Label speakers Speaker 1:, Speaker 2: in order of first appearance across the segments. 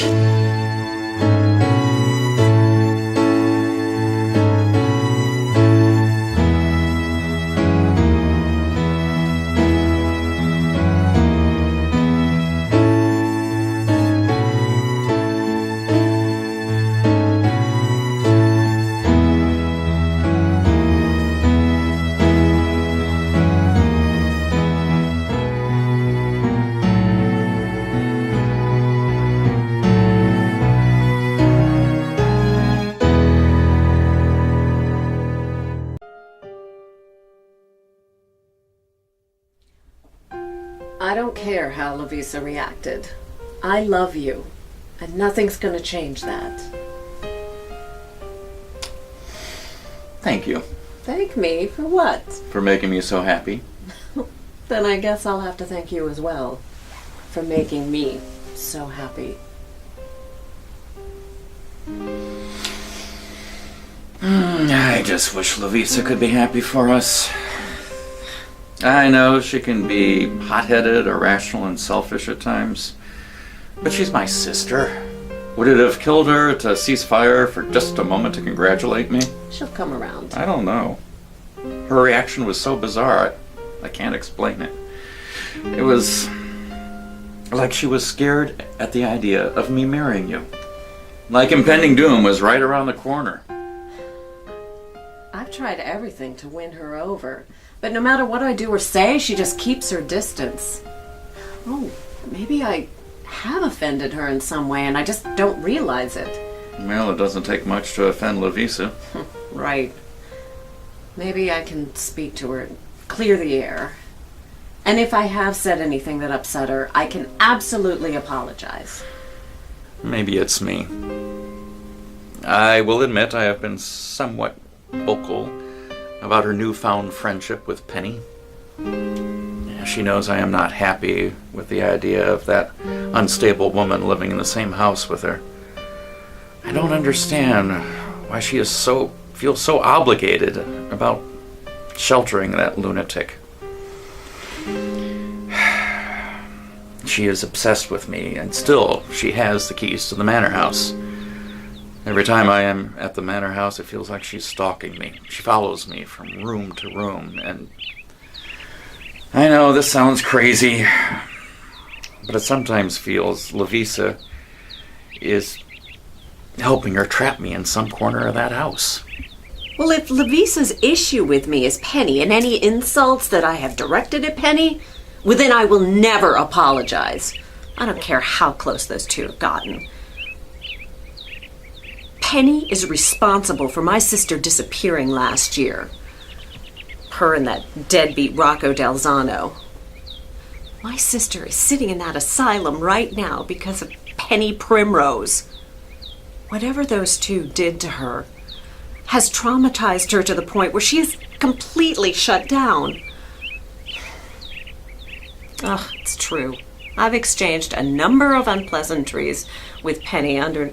Speaker 1: Village.
Speaker 2: I don't care how Lavisa reacted. I love you, and nothing's going to change that.
Speaker 1: Thank you
Speaker 2: Thank me for what?
Speaker 1: for making me so happy.
Speaker 2: Then I guess I'll have to thank you as well for making me so happy.
Speaker 1: I just wish Lavisa could be happy for us. I know she can be hot-headed, irrational, and selfish at times, but she's my sister. Would it have killed her to cease fire for just a moment to congratulate me?
Speaker 2: She'll come around.
Speaker 1: I don't know. Her reaction was so bizarre, I can't explain it. It was like she was scared at the idea of me marrying you. Like impending doom was right around the corner.
Speaker 2: I've tried everything to win her over, but no matter what I do or say, she just keeps her distance. Oh, maybe I have offended her in some way and I just don't realize it.
Speaker 1: Well, it doesn't take much to offend Lavisa.
Speaker 2: Right. Maybe I can speak to her and clear the air. And if I have said anything that upset her, I can absolutely apologize.
Speaker 1: Maybe it's me. I will admit I have been somewhat vocal about her newfound friendship with Penny. She knows I am not happy with the idea of that unstable woman living in the same house with her. I don't understand why she feels so obligated about sheltering that lunatic. She is obsessed with me, and still she has the keys to the manor house. Every time I am at the manor house, it feels like she's stalking me. She follows me from room to room, and I know this sounds crazy, but it sometimes feels Lavisa is helping her trap me in some corner of that house.
Speaker 2: Well, if Lavisa's issue with me is Penny and any insults that I have directed at Penny, well, then I will never apologize. I don't care how close those two have gotten. Penny is responsible for my sister disappearing last year. Her and that deadbeat Rocco Delzano. My sister is sitting in that asylum right now because of Penny Primrose. Whatever those two did to her has traumatized her to the point where she is completely shut down. Ugh, it's true. I've exchanged a number of unpleasantries with Penny under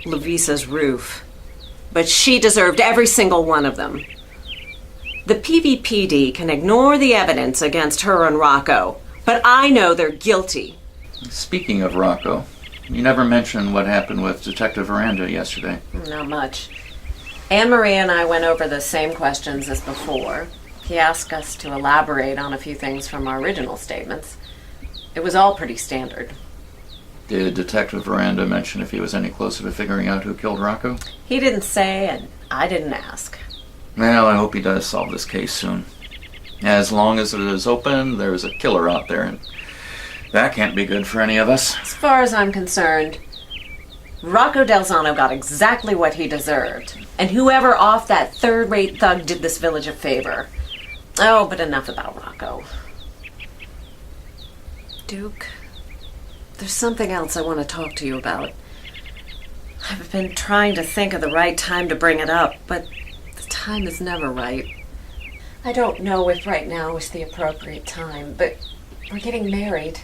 Speaker 2: Lavisa's roof, but she deserved every single one of them. The PVPD can ignore the evidence against her and Rocco, but I know they're guilty.
Speaker 1: Speaking of Rocco, you never mentioned what happened with Detective Miranda yesterday.
Speaker 2: Not much. Anne-Marie and I went over the same questions as before. He asked us to elaborate on a few things from our original statements. It was all pretty standard.
Speaker 1: Did Detective Miranda mention if he was any closer to figuring out who killed Rocco?
Speaker 2: He didn't say, and I didn't ask.
Speaker 1: Well, I hope he does solve this case soon. As long as it is open, there's a killer out there, and that can't be good for any of us.
Speaker 2: As far as I'm concerned, Rocco Delzano got exactly what he deserved, and whoever off that third-rate thug did this village a favor. Oh, but enough about Rocco. Duke, there's something else I want to talk to you about. I've been trying to think of the right time to bring it up, but the time is never right. I don't know if right now is the appropriate time, but we're getting married.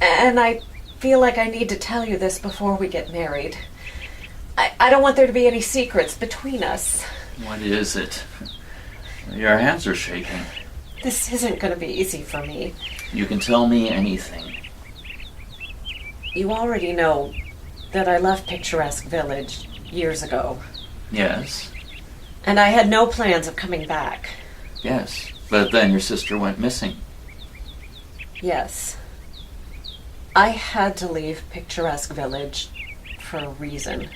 Speaker 2: And I feel like I need to tell you this before we get married. I don't want there to be any secrets between us.
Speaker 1: What is it? Your hands are shaking.
Speaker 2: This isn't going to be easy for me.
Speaker 1: You can tell me anything.
Speaker 2: You already know that I left Picturesque Village years ago.
Speaker 1: Yes.
Speaker 2: And I had no plans of coming back.
Speaker 1: Yes. But then your sister went missing.
Speaker 2: Yes. I had to leave Picturesque Village for a reason.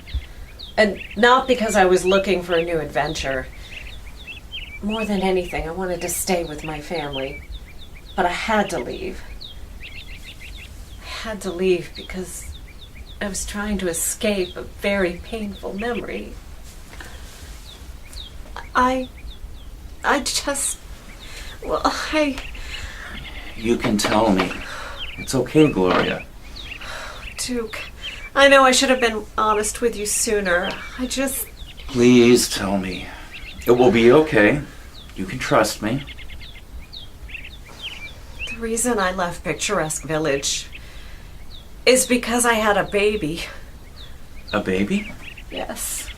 Speaker 2: And not because I was looking for a new adventure. More than anything, I wanted to stay with my family. But I had to leave. I had to leave because I was trying to escape a very painful memory.
Speaker 1: You can tell me. It's okay, Gloria.
Speaker 2: Duke, I know I should have been honest with you sooner.
Speaker 1: Please tell me. It will be okay. You can trust me.
Speaker 2: The reason I left Picturesque Village is because I had a baby.
Speaker 1: A baby?
Speaker 2: Yes.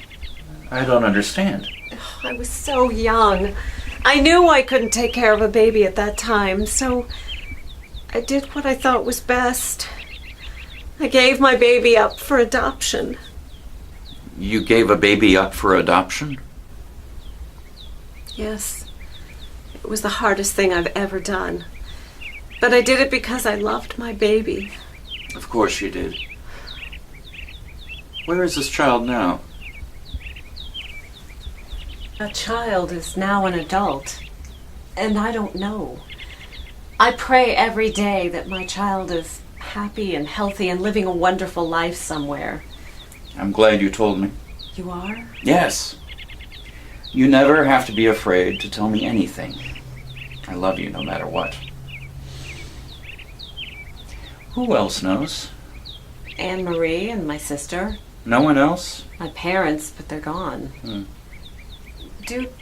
Speaker 1: I don't understand.
Speaker 2: I was so young. I knew I couldn't take care of a baby at that time, so I did what I thought was best. I gave my baby up for adoption.
Speaker 1: You gave a baby up for adoption?
Speaker 2: Yes. It was the hardest thing I've ever done. But I did it because I loved my baby.
Speaker 1: Of course you did. Where is this child now?
Speaker 2: A child is now an adult, and I don't know. I pray every day that my child is happy and healthy and living a wonderful life somewhere.
Speaker 1: I'm glad you told me.
Speaker 2: You are?
Speaker 1: Yes. You never have to be afraid to tell me anything. I love you no matter what. Who else knows?
Speaker 2: Anne-Marie and my sister.
Speaker 1: No one else?
Speaker 2: My parents, but they're gone.
Speaker 1: Hmm.
Speaker 2: Dude,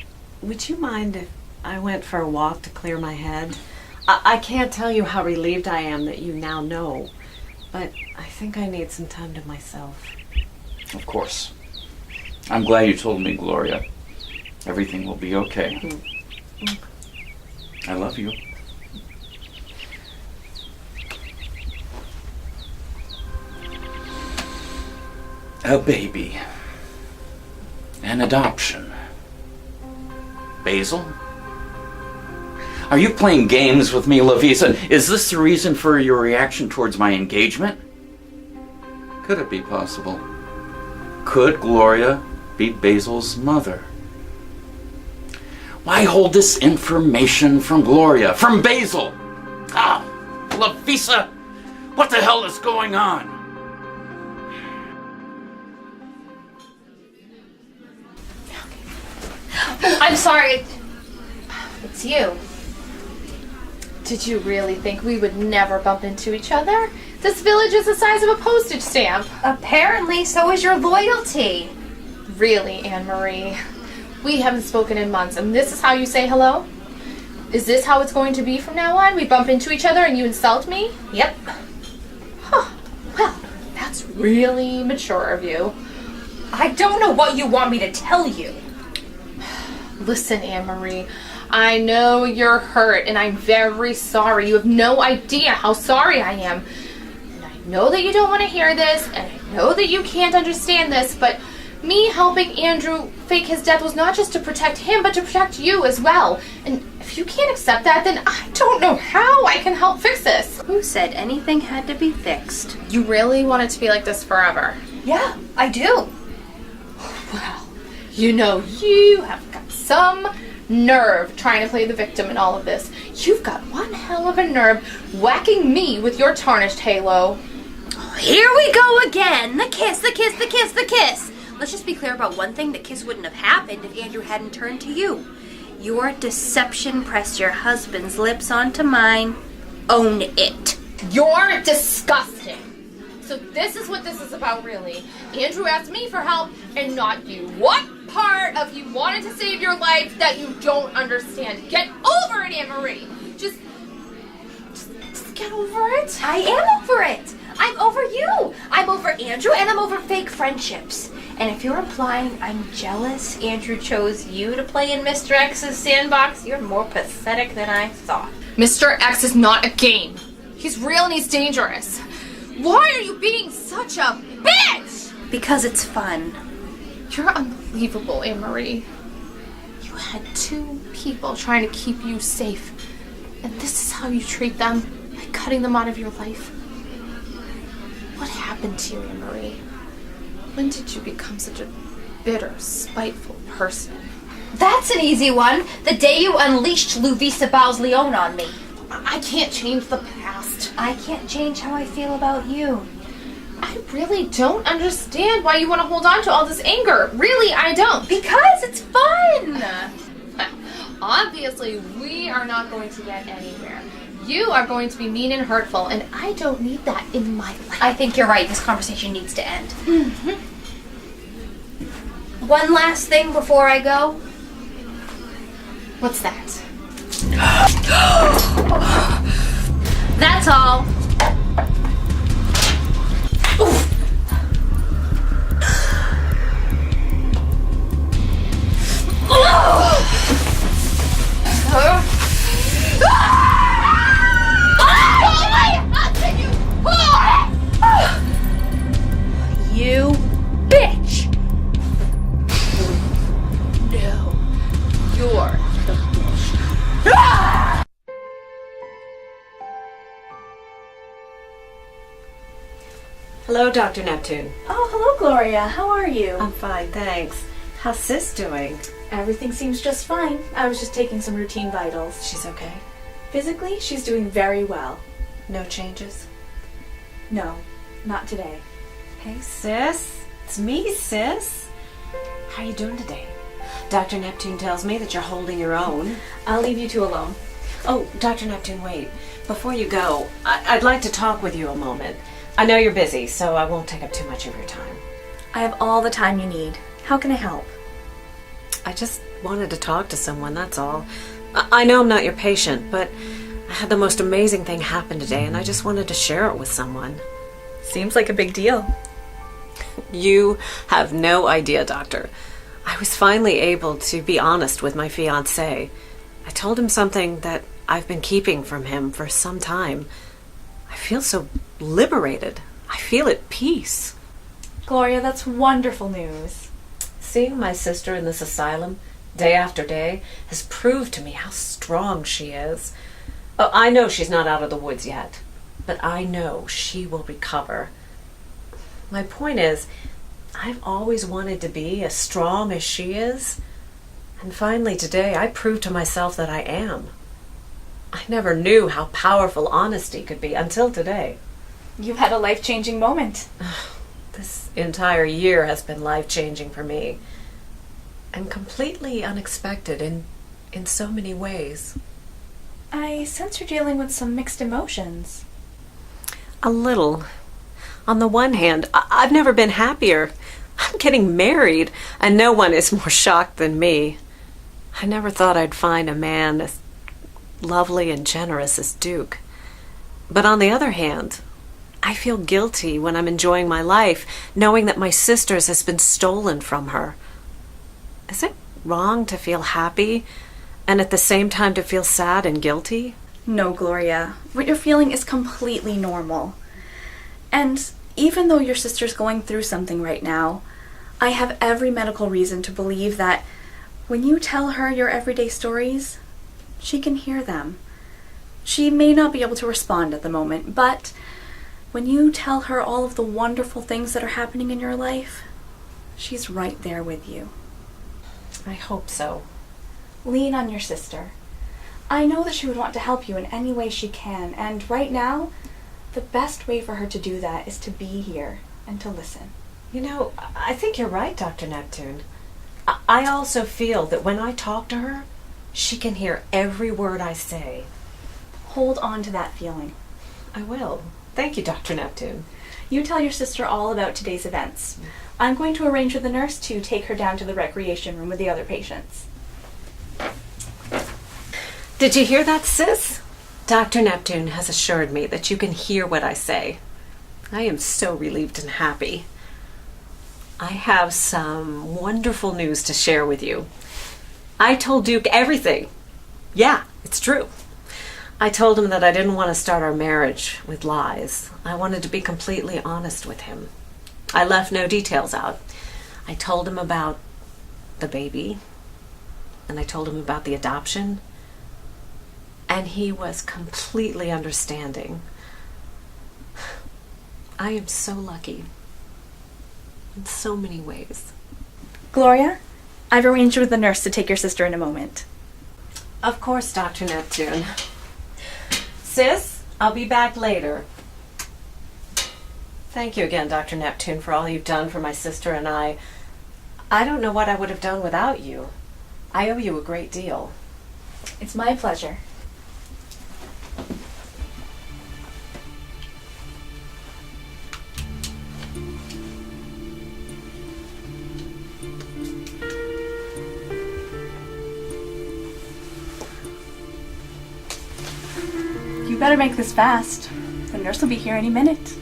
Speaker 2: would you mind if I went for a walk to clear my head? I can't tell you how relieved I am that you now know, but I think I need some time to myself.
Speaker 1: Of course. I'm glad you told me, Gloria. Everything will be okay. I love you. A baby. An adoption. Basil? Are you playing games with me, Lavisa? Is this the reason for your reaction towards my engagement? Could it be possible? Could Gloria be Basil's mother? Why hold this information from Gloria? From Basil? Ah, Lavisa! What the hell is going on?
Speaker 3: I'm sorry. It's you. Did you really think we would never bump into each other? This village is the size of a postage stamp.
Speaker 4: Apparently, so is your loyalty.
Speaker 3: Really, Anne-Marie? We haven't spoken in months, and this is how you say hello? Is this how it's going to be from now on? We bump into each other and you insult me?
Speaker 4: Yep.
Speaker 3: Huh. Well, that's really mature of you.
Speaker 4: I don't know what you want me to tell you.
Speaker 3: Listen, Anne-Marie, I know you're hurt, and I'm very sorry. You have no idea how sorry I am. And I know that you don't want to hear this, and I know that you can't understand this, but me helping Andrew fake his death was not just to protect him, but to protect you as well. And if you can't accept that, then I don't know how I can help fix this.
Speaker 4: Who said anything had to be fixed?
Speaker 3: You really want it to be like this forever?
Speaker 4: Yeah, I do.
Speaker 3: Well, you know, you have got some nerve trying to play the victim in all of this. You've got one hell of a nerve whacking me with your tarnished halo.
Speaker 4: Here we go again. The kiss, the kiss, the kiss, the kiss. Let's just be clear about one thing. The kiss wouldn't have happened if Andrew hadn't turned to you. Your deception pressed your husband's lips onto mine. Own it.
Speaker 3: You're disgusting. So this is what this is about, really. Andrew asked me for help and not you. What part of you wanted to save your life that you don't understand? Get over it, Anne-Marie. Just get over it.
Speaker 4: I am over it. I'm over you. I'm over Andrew, and I'm over fake friendships. And if you're implying I'm jealous Andrew chose you to play in Mr. X's sandbox, you're more pathetic than I thought.
Speaker 3: Mr. X is not a game. He's real and he's dangerous. Why are you being such a bitch?
Speaker 4: Because it's fun.
Speaker 3: You're unbelievable, Anne-Marie. You had 2 people trying to keep you safe, and this is how you treat them, by cutting them out of your life. What happened to you, Anne-Marie? When did you become such a bitter, spiteful person?
Speaker 4: That's an easy one. The day you unleashed Luvisa Baus-Leon on me.
Speaker 3: I can't change the past.
Speaker 4: I can't change how I feel about you.
Speaker 3: I really don't understand why you want to hold on to all this anger. Really, I don't.
Speaker 4: Because it's fun!
Speaker 3: Obviously, we are not going to get anywhere. You are going to be mean and hurtful, and I don't need that in my life.
Speaker 4: I think you're right. This conversation needs to end. One last thing before I go.
Speaker 3: What's that?
Speaker 4: That's all. You bitch!
Speaker 3: No, you're the bitch.
Speaker 2: Hello, Dr. Neptune.
Speaker 5: Oh, hello, Gloria. How are you?
Speaker 2: I'm fine, thanks. How's Sis doing?
Speaker 5: Everything seems just fine. I was just taking some routine vitals.
Speaker 2: She's okay?
Speaker 5: Physically, she's doing very well.
Speaker 2: No changes?
Speaker 5: No, not today.
Speaker 2: Hey, Sis. It's me, Sis. How are you doing today? Dr. Neptune tells me that you're holding your own.
Speaker 5: I'll leave you two alone.
Speaker 2: Oh, Dr. Neptune, wait. Before you go, I'd like to talk with you a moment. I know you're busy, so I won't take up too much of your time.
Speaker 5: I have all the time you need. How can I help?
Speaker 2: I just wanted to talk to someone, that's all. I know I'm not your patient, but I had the most amazing thing happen today, and I just wanted to share it with someone.
Speaker 5: Seems like a big deal.
Speaker 2: You have no idea, Doctor. I was finally able to be honest with my fiancé. I told him something that I've been keeping from him for some time. I feel so liberated. I feel at peace.
Speaker 5: Gloria, that's wonderful news.
Speaker 2: Seeing my sister in this asylum, day after day, has proved to me how strong she is. Oh, I know she's not out of the woods yet, but I know she will recover. My point is, I've always wanted to be as strong as she is, and finally today I proved to myself that I am. I never knew how powerful honesty could be until today.
Speaker 5: You've had a life-changing moment.
Speaker 2: This entire year has been life-changing for me, and completely unexpected in so many ways.
Speaker 5: I sense you're dealing with some mixed emotions.
Speaker 2: A little. On the one hand, I've never been happier. I'm getting married, and no one is more shocked than me. I never thought I'd find a man as lovely and generous as Duke. But on the other hand, I feel guilty when I'm enjoying my life, knowing that my sister's has been stolen from her. Is it wrong to feel happy, and at the same time to feel sad and guilty?
Speaker 5: No, Gloria. What you're feeling is completely normal. And even though your sister's going through something right now, I have every medical reason to believe that when you tell her your everyday stories, she can hear them. She may not be able to respond at the moment, but when you tell her all of the wonderful things that are happening in your life, she's right there with you.
Speaker 2: I hope so.
Speaker 5: Lean on your sister. I know that she would want to help you in any way she can, and right now, the best way for her to do that is to be here and to listen.
Speaker 2: You know, I think you're right, Dr. Neptune. I also feel that when I talk to her, she can hear every word I say.
Speaker 5: Hold on to that feeling.
Speaker 2: I will. Thank you, Dr. Neptune.
Speaker 5: You tell your sister all about today's events. I'm going to arrange with the nurse to take her down to the recreation room with the other patients.
Speaker 2: Did you hear that, Sis? Dr. Neptune has assured me that you can hear what I say. I am so relieved and happy. I have some wonderful news to share with you. I told Duke everything. Yeah, it's true. I told him that I didn't want to start our marriage with lies. I wanted to be completely honest with him. I left no details out. I told him about the baby, and I told him about the adoption, and he was completely understanding. I am so lucky in so many ways.
Speaker 5: Gloria, I've arranged with the nurse to take your sister in a moment.
Speaker 2: Of course, Dr. Neptune. Sis, I'll be back later. Thank you again, Dr. Neptune, for all you've done for my sister and I. I don't know what I would have done without you. I owe you a great deal.
Speaker 5: It's my pleasure. You better make this fast. The nurse will be here any minute.